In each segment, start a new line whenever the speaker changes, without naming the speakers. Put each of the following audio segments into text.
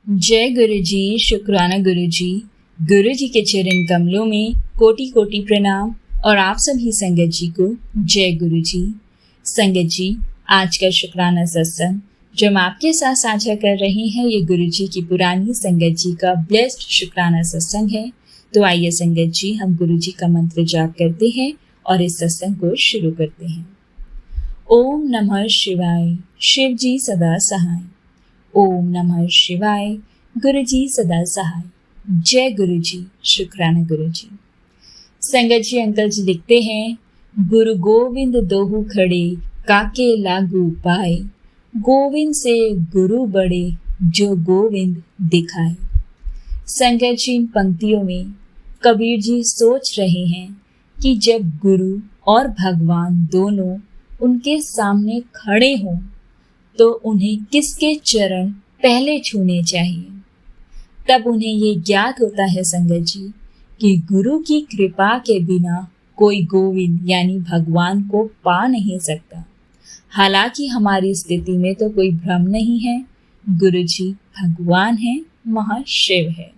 जय गुरु जी, शुक्राना गुरु जी। गुरु जी के चरण कमलों में कोटि कोटि प्रणाम और आप सभी संगत जी को जय गुरु जी। संगत जी, आज का शुक्राना सत्संग जो हम आपके साथ साझा कर रहे हैं, ये गुरु जी की पुरानी संगत जी का ब्लेस्ड शुक्राना सत्संग है। तो आइए संगत जी, हम गुरु जी का मंत्र जाप करते हैं और इस सत्संग को शुरू करते हैं। ओम नमः शिवाय, शिव जी सदा सहाय। ओम नमः शिवाय, गुरु जी सदा सहाय। जय गुरु जी, शुक्राना गुरु जी। संगत जी, अंकल जी लिखते हैं, गुरु गोविंद दोहु खड़े, काके लागू पाए। गोविंद से गुरु बड़े, जो गोविंद दिखाए। संगत जी, इन पंक्तियों में कबीर जी सोच रहे हैं कि जब गुरु और भगवान दोनों उनके सामने खड़े हों तो उन्हें किसके चरण पहले छूने चाहिए। तब उन्हें ये ज्ञात होता है संगत जी कि गुरु की कृपा के बिना कोई गोविंद यानी भगवान को पा नहीं सकता। हालांकि हमारी स्थिति में तो कोई भ्रम नहीं है, गुरु जी भगवान है, महाशिव है।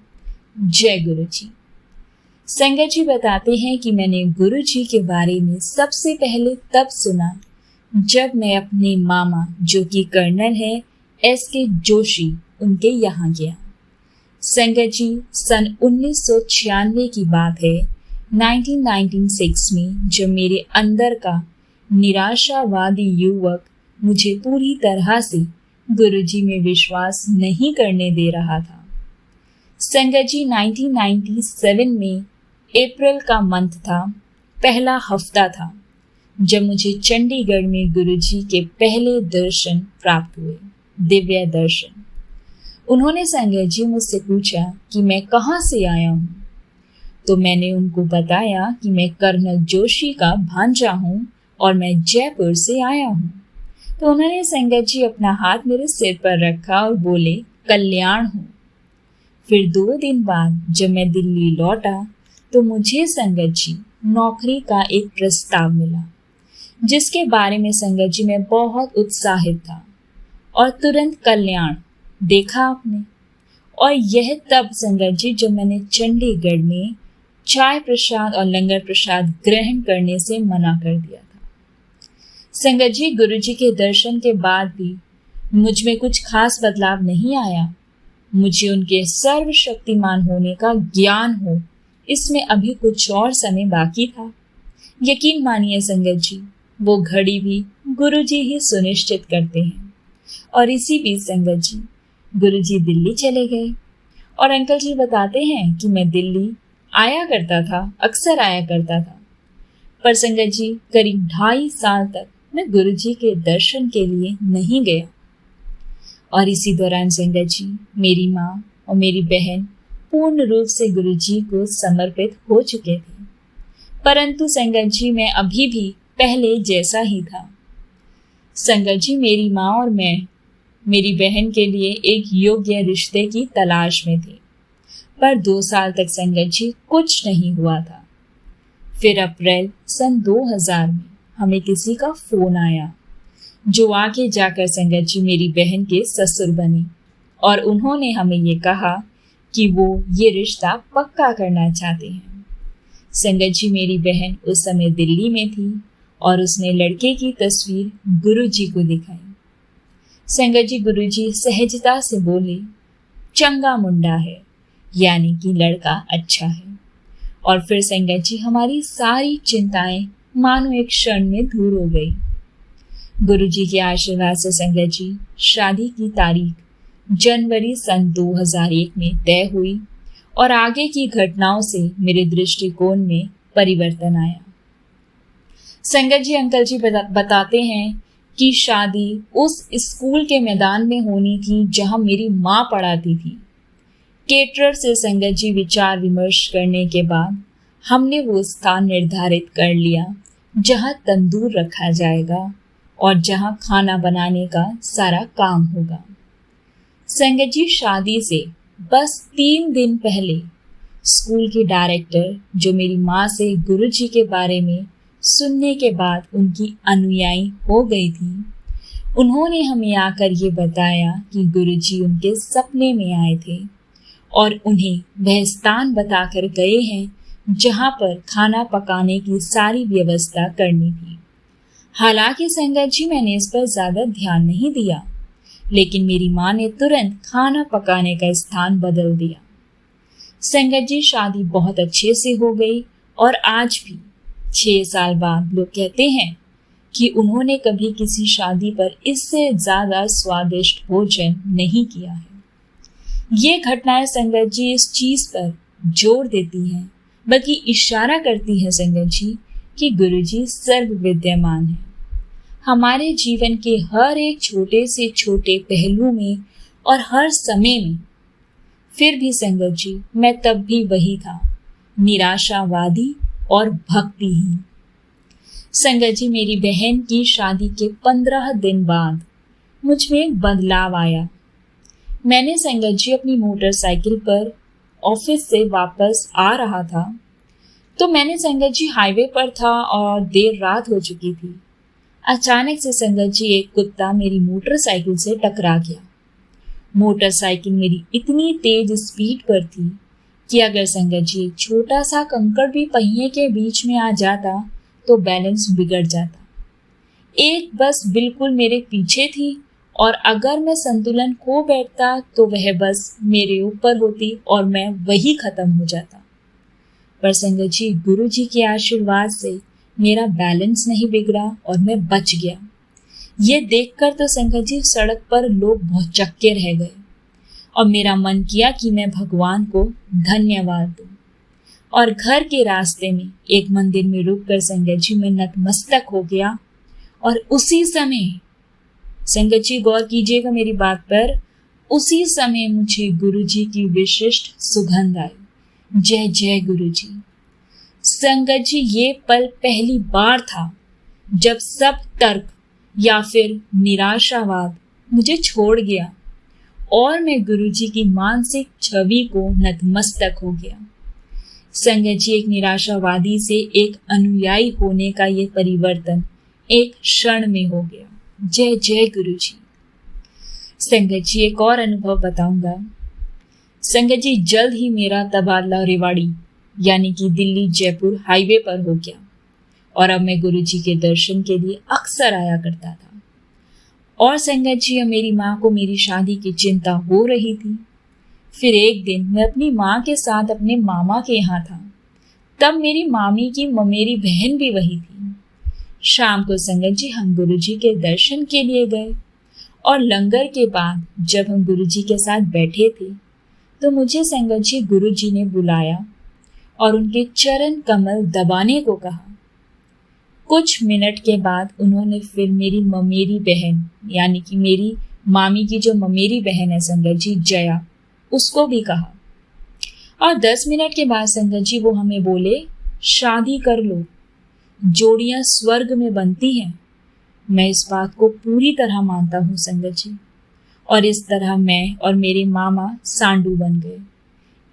जय गुरु जी। संगत जी बताते हैं कि मैंने गुरु जी के बारे में सबसे पहले तब सुना जब मैं अपने मामा, जो कि कर्नल है, S.K. जोशी, उनके यहाँ गया। संगत जी, सन 1996 की बात है। 1996 में जब मेरे अंदर का निराशावादी युवक मुझे पूरी तरह से गुरुजी में विश्वास नहीं करने दे रहा था। संगत जी, 1997 में अप्रैल का मंथ था, पहला हफ्ता था जब मुझे चंडीगढ़ में गुरुजी के पहले दर्शन प्राप्त हुए, दिव्य दर्शन। उन्होंने संगत जी मुझसे पूछा कि मैं कहाँ से आया हूँ। तो मैंने उनको बताया कि मैं कर्नल जोशी का भांजा हूँ और मैं जयपुर से आया हूँ। तो उन्होंने संगत जी अपना हाथ मेरे सिर पर रखा और बोले, कल्याण हो। फिर 2 दिन बाद जब मैं दिल्ली लौटा तो मुझे संगत जी नौकरी का एक प्रस्ताव मिला, जिसके बारे में संगत जी मैं बहुत उत्साहित था। और तुरंत कल्याण देखा आपने। और यह तब संगत जी जब मैंने चंडीगढ़ में चाय प्रसाद और लंगर प्रसाद ग्रहण करने से मना कर दिया था। संगत जी, गुरु जी के दर्शन के बाद भी मुझ में कुछ खास बदलाव नहीं आया। मुझे उनके सर्वशक्तिमान होने का ज्ञान हो, इसमें अभी कुछ और समय बाकी था। यकीन मानिए संगत जी, वो घड़ी भी गुरुजी ही सुनिश्चित करते हैं। और इसी बीच संगत जी, गुरुजी दिल्ली चले गए। और अंकल जी बताते हैं कि मैं दिल्ली आया करता था, अक्सर आया करता था। पर संगत जी, करीब 2.5 साल तक मैं गुरुजी के दर्शन के लिए नहीं गया। और इसी दौरान संगत जी, मेरी माँ और मेरी बहन पूर्ण रूप से गुरुजी को समर्पित हो चुके थे। परंतु संगत जी, मैं अभी भी पहले जैसा ही था। संगत जी, मेरी माँ और मैं मेरी बहन के लिए एक योग्य रिश्ते की तलाश में थे। पर 2 साल तक संगत जी कुछ नहीं हुआ था। फिर अप्रैल सन 2000 में हमें किसी का फोन आया, जो आगे जाकर संगत जी मेरी बहन के ससुर बने। और उन्होंने हमें ये कहा कि वो ये रिश्ता पक्का करना चाहते हैं। संगत जी, मेरी बहन उस समय दिल्ली में थी और उसने लड़के की तस्वीर गुरुजी को दिखाई। संगत जी, गुरुजी सहजता से बोले, चंगा मुंडा है, यानी कि लड़का अच्छा है। और फिर संगत जी, हमारी सारी चिंताएं मानो एक क्षण में दूर हो गई। गुरुजी के आशीर्वाद से संगत जी, शादी की तारीख जनवरी सन 2001 में तय हुई और आगे की घटनाओं से मेरे दृष्टिकोण में परिवर्तन आया। संगत जी, अंकल जी बताते हैं कि शादी उस स्कूल के मैदान में होनी थी जहां मेरी माँ पढ़ाती थी। केटरर से संगत जी विचार विमर्श करने के बाद हमने वो स्थान निर्धारित कर लिया जहां तंदूर रखा जाएगा और जहां खाना बनाने का सारा काम होगा। संगत जी, शादी से बस 3 दिन पहले स्कूल की डायरेक्टर, जो मेरी माँ से गुरुजी के बारे में सुनने के बाद उनकी अनुयायी हो गई थी, उन्होंने हमें आकर ये बताया कि गुरुजी उनके सपने में आए थे और उन्हें वह स्थान बताकर गए हैं जहाँ पर खाना पकाने की सारी व्यवस्था करनी थी। हालांकि संगत जी मैंने इस पर ज्यादा ध्यान नहीं दिया, लेकिन मेरी माँ ने तुरंत खाना पकाने का स्थान बदल दिया। संगत जी शादी बहुत अच्छे से हो गई और आज भी 6 साल बाद लोग कहते हैं कि उन्होंने कभी किसी शादी पर इससे ज्यादा स्वादिष्ट भोजन नहीं किया है। ये घटनाएं संगत जी इस चीज पर जोर देती हैं, बल्कि इशारा करती है संगत जी कि गुरुजी सर्व विद्यमान है हमारे जीवन के हर एक छोटे से छोटे पहलू में और हर समय में। फिर भी संगत जी मैं तब भी वही था, निराशावादी और भक्तिहीन। संगत जी मेरी बहन की शादी के 15 दिन बाद मुझ में एक बदलाव आया। मैंने संगत जी अपनी मोटरसाइकिल पर ऑफिस से वापस आ रहा था, तो मैंने संगत जी हाईवे पर था और देर रात हो चुकी थी। अचानक से संगत जी एक कुत्ता मेरी मोटरसाइकिल से टकरा गया। मोटरसाइकिल मेरी इतनी तेज स्पीड पर थी कि अगर संगत जी एक छोटा सा कंकड़ भी पहिए के बीच में आ जाता तो बैलेंस बिगड़ जाता। एक बस बिल्कुल मेरे पीछे थी और अगर मैं संतुलन खो बैठता तो वह बस मेरे ऊपर होती और मैं वही खत्म हो जाता। पर संगत जी गुरु जी के आशीर्वाद से मेरा बैलेंस नहीं बिगड़ा और मैं बच गया। ये देखकर तो संगत जी सड़क पर लोग भौचक्के रह गए और मेरा मन किया कि मैं भगवान को धन्यवाद दूं। और घर के रास्ते में एक मंदिर में रुककर संगत जी मैं नतमस्तक हो गया और उसी समय, संगत जी गौर कीजिएगा मेरी बात पर, उसी समय मुझे गुरु जी की विशिष्ट सुगंध आई। जय जय गुरु जी। संगत जी ये पल पहली बार था जब सब तर्क या फिर निराशावाद मुझे छोड़ गया और मैं गुरु जी की मानसिक छवि को नतमस्तक हो गया। संगत जी एक निराशावादी से एक अनुयायी होने का ये परिवर्तन एक क्षण में हो गया। जय जय गुरु जी। संगत जी एक और अनुभव बताऊंगा। संगत जी जल्द ही मेरा तबादला रेवाड़ी यानी कि दिल्ली जयपुर हाईवे पर हो गया और अब मैं गुरु जी के दर्शन के लिए अक्सर आया करता था। और संगत जी अब मेरी माँ को मेरी शादी की चिंता हो रही थी। फिर एक दिन मैं अपनी माँ के साथ अपने मामा के यहाँ था। तब मेरी मामी की ममेरी बहन भी वही थी। शाम को संगत जी हम गुरु जी के दर्शन के लिए गए और लंगर के बाद जब हम गुरु जी के साथ बैठे थे तो मुझे संगत जी गुरु जी ने बुलाया और उनके चरण कमल दबाने को कहा। कुछ मिनट के बाद उन्होंने फिर मेरी ममेरी बहन यानी कि मेरी मामी की जो ममेरी बहन है संगत जी जया, उसको भी कहा। और 10 मिनट के बाद संगत जी वो हमें बोले, शादी कर लो, जोड़ियां स्वर्ग में बनती हैं। मैं इस बात को पूरी तरह मानता हूँ संगत जी। और इस तरह मैं और मेरे मामा सांडू बन गए।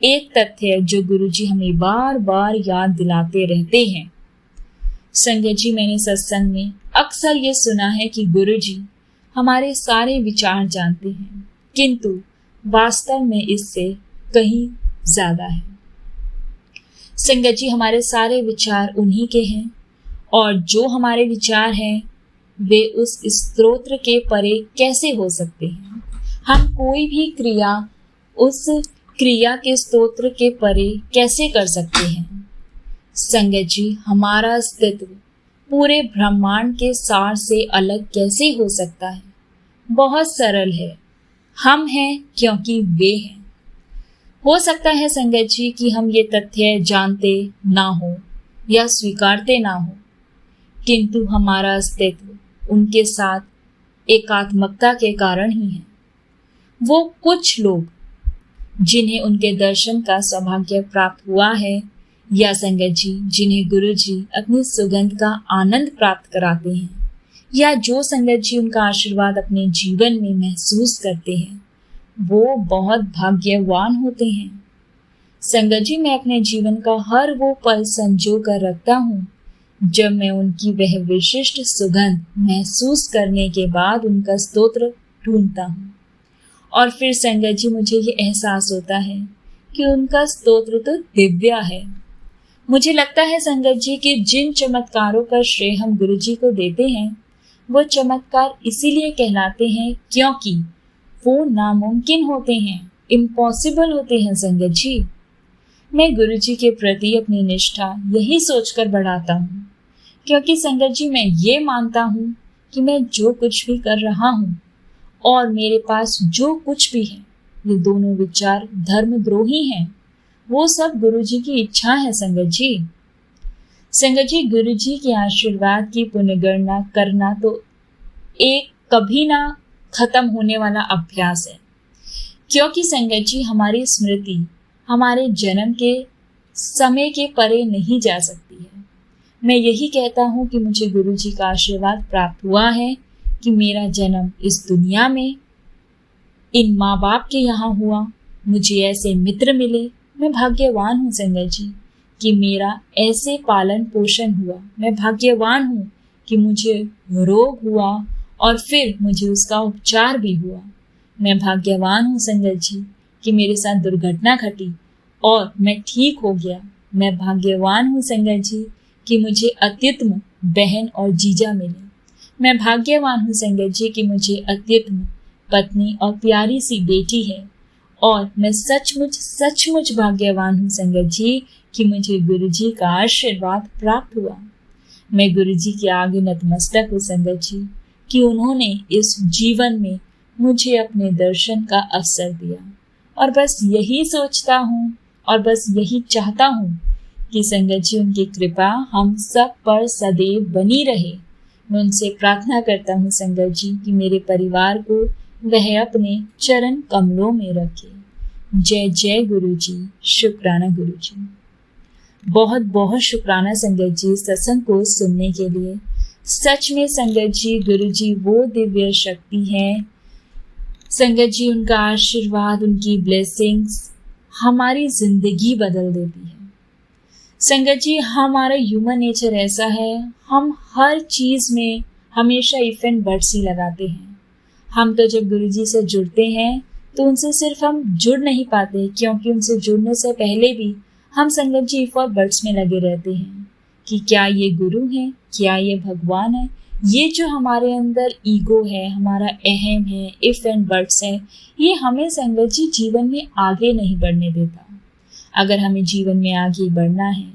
एक तथ्य जो गुरुजी हमें बार बार याद दिलाते रहते हैं। संगत जी मैंने सत्संग में अक्सर ये सुना है कि गुरुजी हमारे सारे विचार जानते हैं, किंतु वास्तव में इससे कहीं ज्यादा है। संगत जी हमारे सारे विचार उन्हीं के हैं और जो हमारे विचार हैं वे उस स्तोत्र के परे कैसे हो सकते हैं। हम कोई भी क्रिया उस क्रिया के स्तोत्र के परे कैसे कर सकते हैं। संगत जी हमारा अस्तित्व पूरे ब्रह्मांड के सार से अलग कैसे हो सकता है। बहुत सरल है, हम हैं क्योंकि वे हैं। हो सकता है संगत जी कि हम ये तथ्य जानते ना हो या स्वीकारते ना हो, किंतु हमारा अस्तित्व उनके साथ एकात्मकता के कारण ही है। वो कुछ लोग जिन्हें उनके दर्शन का सौभाग्य प्राप्त हुआ है या संगत जी जिन्हें गुरु जी अपनी सुगंध का आनंद प्राप्त कराते हैं या जो संगत जी उनका आशीर्वाद अपने जीवन में महसूस करते हैं, वो बहुत भाग्यवान होते हैं। संगत जी मैं अपने जीवन का हर वो पल संजो कर रखता हूँ जब मैं उनकी वह विशिष्ट सुगंध महसूस करने के बाद उनका स्तोत्र ढूंढता हूँ, और फिर संगत जी मुझे ये एहसास होता है कि उनका स्तोत्र तो दिव्य है। मुझे लगता है संगत जी कि जिन चमत्कारों का श्रेय हम गुरु जी को देते हैं, वो चमत्कार इसीलिए कहलाते हैं क्योंकि वो नामुमकिन होते हैं, इम्पॉसिबल होते हैं संगत जी। मैं गुरु जी के प्रति अपनी निष्ठा यही सोचकर बढ़ाता हूँ, क्योंकि संगत जी मैं ये मानता हूँ कि मैं जो कुछ भी कर रहा हूँ और मेरे पास जो कुछ भी है, ये दोनों विचार धर्मद्रोही हैं। वो सब गुरु जी की इच्छा है संगत जी। संगत जी, गुरु जी के आशीर्वाद की पुनर्गणना करना तो एक कभी ना खत्म होने वाला अभ्यास है, क्योंकि संगत जी हमारी स्मृति हमारे जन्म के समय के परे नहीं जा सकती है। मैं यही कहता हूँ कि मुझे गुरु जी का आशीर्वाद प्राप्त हुआ है कि मेरा जन्म इस दुनिया में इन माँ बाप के यहाँ हुआ, मुझे ऐसे मित्र मिले। मैं भाग्यवान हूँ संगत जी कि मेरा ऐसे पालन पोषण हुआ। मैं भाग्यवान हूँ कि मुझे रोग हुआ और फिर मुझे उसका उपचार भी हुआ। मैं भाग्यवान हूँ संगत जी कि मेरे साथ दुर्घटना घटी और मैं ठीक हो गया। मैं भाग्यवान हूँ संगत जी कि मुझे अत्युत्तम बहन और जीजा मिले। मैं भाग्यवान हूँ संगत जी कि मुझे अत्युत्तम पत्नी और प्यारी सी बेटी है। और मैं सचमुच भाग्यवान हूँ संगत जी कि मुझे गुरु जी का आशीर्वाद प्राप्त हुआ। मैं गुरु जी के आगे नतमस्तक हूँ संगत जी कि उन्होंने इस जीवन में मुझे अपने दर्शन का अवसर दिया। और बस यही सोचता हूँ और बस यही चाहता हूँ कि संगत जी उनकी कृपा हम सब पर सदैव बनी रहे। मैं उनसे प्रार्थना करता हूँ संगत जी कि मेरे परिवार को वह अपने चरण कमलों में रखे। जय जय गुरु जी। शुक्राना गुरु जी। बहुत बहुत शुक्राना संगत जी सत्संग को सुनने के लिए। सच में संगत जी गुरु जी वो दिव्य शक्ति है संगत जी, उनका आशीर्वाद, उनकी ब्लेसिंग्स हमारी जिंदगी बदल देती है। संगत जी, हमारा ह्यूमन नेचर ऐसा है, हम हर चीज में हमेशा इफ एंड बट्स ही लगाते हैं। हम तो जब गुरु जी से जुड़ते हैं तो उनसे सिर्फ हम जुड़ नहीं पाते, क्योंकि उनसे जुड़ने से पहले भी हम संगत जी इफ और बट्स में लगे रहते हैं कि क्या ये गुरु है, क्या ये भगवान है। ये जो हमारे अंदर ईगो है, हमारा अहम है, इफ एंड बट्स है, ये हमें संगत जी जीवन में आगे नहीं बढ़ने देता। अगर हमें जीवन में आगे बढ़ना है,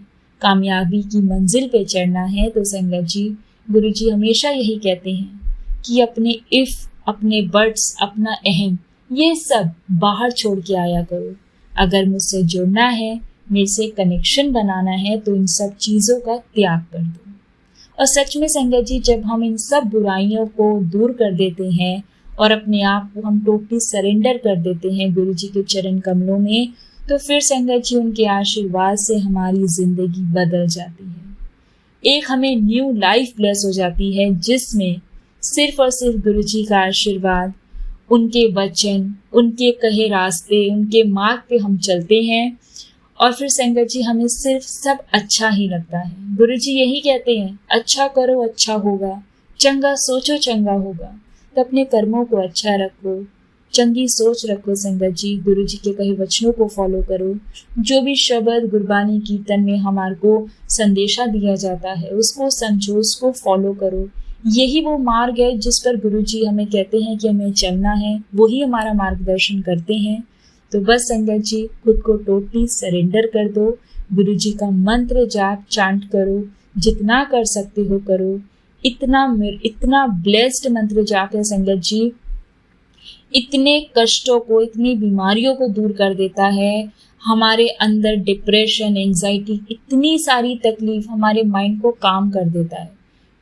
कामयाबी की मंजिल पे चढ़ना है, तो संगत जी गुरु जी हमेशा यही कहते हैं कि अपने इफ, अपने बट्स, अपना अहम, ये सब बाहर छोड़ के आया करो। अगर मुझसे जुड़ना है, मेरे से कनेक्शन बनाना है, तो इन सब चीज़ों का त्याग कर दो। और सच में संगत जी, जब हम इन सब बुराइयों को दूर कर देते हैं और अपने आप को हम टोटली सरेंडर कर देते हैं गुरु जी के चरण कमलों में, तो फिर संगत जी उनके आशीर्वाद से हमारी जिंदगी बदल जाती है। एक हमें न्यू लाइफ ब्लेस हो जाती है, जिसमें सिर्फ और सिर्फ गुरु जी का आशीर्वाद, उनके वचन, उनके कहे रास्ते, उनके मार्ग पे हम चलते हैं और फिर संगत जी हमें सिर्फ सब अच्छा ही लगता है। गुरु जी यही कहते हैं, अच्छा करो अच्छा होगा, चंगा सोचो चंगा होगा। तो अपने कर्मों को अच्छा रखो, चंगी सोच रखो संगत जी, गुरु जी के कहे वचनों को फॉलो करो। जो भी शब्द गुरबानी कीर्तन में हमारे को संदेशा दिया जाता है, उसको समझो, उसको फॉलो करो। यही वो मार्ग है जिस पर गुरु जी हमें कहते हैं कि हमें चलना है, वही हमारा मार्गदर्शन करते हैं। तो बस संगत जी खुद को टोटली सरेंडर कर दो, गुरु जी का मंत्र जाप चांट करो, जितना कर सकते हो करो। इतना ब्लेस्ड मंत्र जाप है संगत जी, इतने कष्टों को, इतनी बीमारियों को दूर कर देता है। हमारे अंदर डिप्रेशन, एंजाइटी, इतनी सारी तकलीफ हमारे माइंड को काम कर देता है।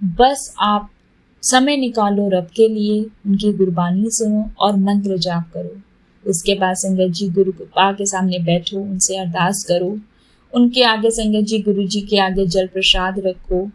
बस आप समय निकालो रब के लिए, उनकी गुरबानी सुनो और मंत्र जाप करो। उसके बाद संगत जी गुरु कृपा के सामने बैठो, उनसे अरदास करो, उनके आगे संगत जी गुरु जी के आगे जल प्रसाद रखो।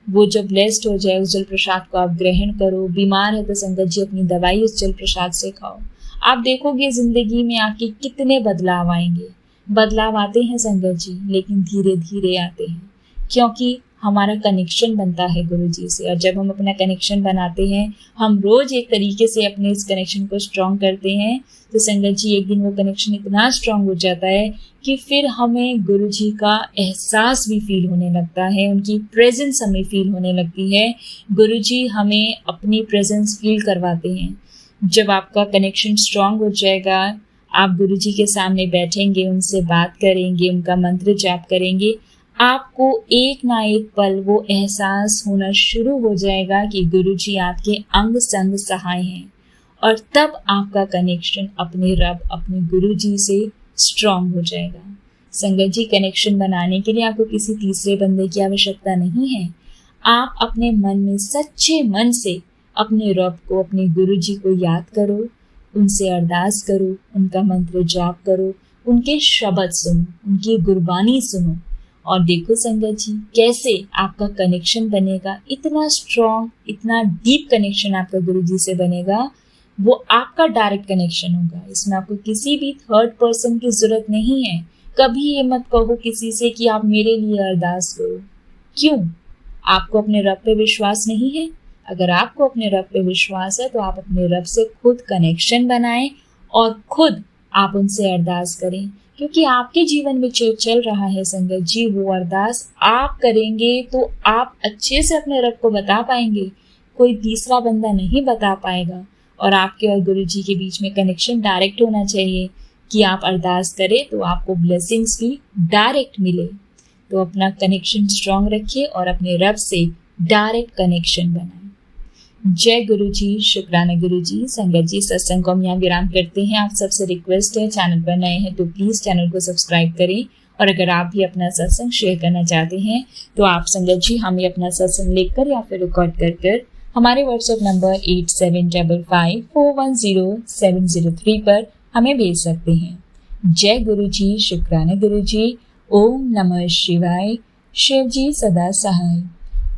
वो जब ब्लेस्ड हो जाए, उस जल प्रसाद को आप ग्रहण करो। बीमार है तो संगत जी अपनी दवाई उस जल प्रसाद से खाओ। आप देखोगे जिंदगी में आपके कितने बदलाव आएंगे। बदलाव आते हैं संगत जी, लेकिन धीरे धीरे आते हैं, क्योंकि हमारा कनेक्शन बनता है गुरु जी से। और जब हम अपना कनेक्शन बनाते हैं, हम रोज एक तरीके से अपने इस कनेक्शन को स्ट्रॉन्ग करते हैं, तो संगत जी एक दिन वो कनेक्शन इतना स्ट्रॉन्ग हो जाता है कि फिर हमें गुरु जी का एहसास भी फील होने लगता है, उनकी प्रेजेंस हमें फील होने लगती है। गुरु जी हमें अपनी प्रेजेंस फील करवाते हैं। जब आपका कनेक्शन स्ट्रॉन्ग हो जाएगा, आप गुरु जी के सामने बैठेंगे, उनसे बात करेंगे, उनका मंत्र जाप करेंगे, आपको एक ना एक पल वो एहसास होना शुरू हो जाएगा कि गुरु जी आपके अंग संग सहाय हैं। और तब आपका कनेक्शन अपने रब, अपने गुरु जी से स्ट्रॉन्ग हो जाएगा। संगत जी, कनेक्शन बनाने के लिए आपको किसी तीसरे बंदे की आवश्यकता नहीं है। आप अपने मन में सच्चे मन से अपने रब को, अपने गुरु जी को याद करो, उनसे अरदास करो, उनका मंत्र जाप करो, उनके शब्द सुनो, उनकी गुरबानी सुनो, और देखो संगत जी कैसे आपका कनेक्शन बनेगा। इतना स्ट्रॉन्ग, इतना डीप कनेक्शन आपका गुरु जी से बनेगा, वो आपका डायरेक्ट कनेक्शन होगा। इसमें आपको किसी भी थर्ड पर्सन की जरूरत नहीं है। कभी ये मत कहो किसी से कि आप मेरे लिए अरदास करो। क्यों? आपको अपने रब पे विश्वास नहीं है? अगर आपको अपने रब पे विश्वास है तो आप अपने रब से खुद कनेक्शन बनाएं और खुद आप उनसे अरदास करें, क्योंकि आपके जीवन में जो चल रहा है संगत जी, वो अरदास आप करेंगे तो आप अच्छे से अपने रब को बता पाएंगे। कोई तीसरा बंदा नहीं बता पाएगा। और आपके और गुरु जी के बीच में कनेक्शन डायरेक्ट होना चाहिए कि आप अरदास करें तो आपको ब्लेसिंग्स भी डायरेक्ट मिले। तो अपना कनेक्शन स्ट्रॉन्ग रखिए और अपने रब से डायरेक्ट कनेक्शन बनाएं। जय गुरु जी, शुक्राना गुरु जी। संगत जी, सत्संग को हम यहाँ विराम करते हैं। आप सबसे रिक्वेस्ट है, चैनल पर नए हैं तो प्लीज़ चैनल को सब्सक्राइब करें। और अगर आप भी अपना सत्संग शेयर करना चाहते हैं तो आप संगत जी हमें अपना सत्संग लिखकर या फिर रिकॉर्ड कर हमारे व्हाट्सएप नंबर 8755410703 पर हमें भेज सकते हैं। जय गुरु जी, शुक्राना गुरु जी। ओम नमः शिवाय। शिव जी सदा सहाय।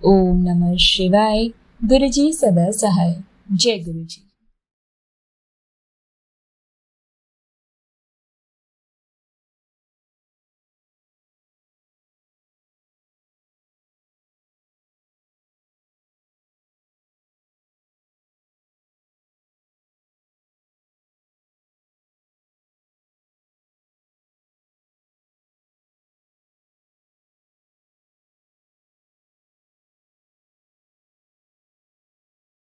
ओम नमः शिवाय। गुरु जी सदा सहाय। जय गुरु जी।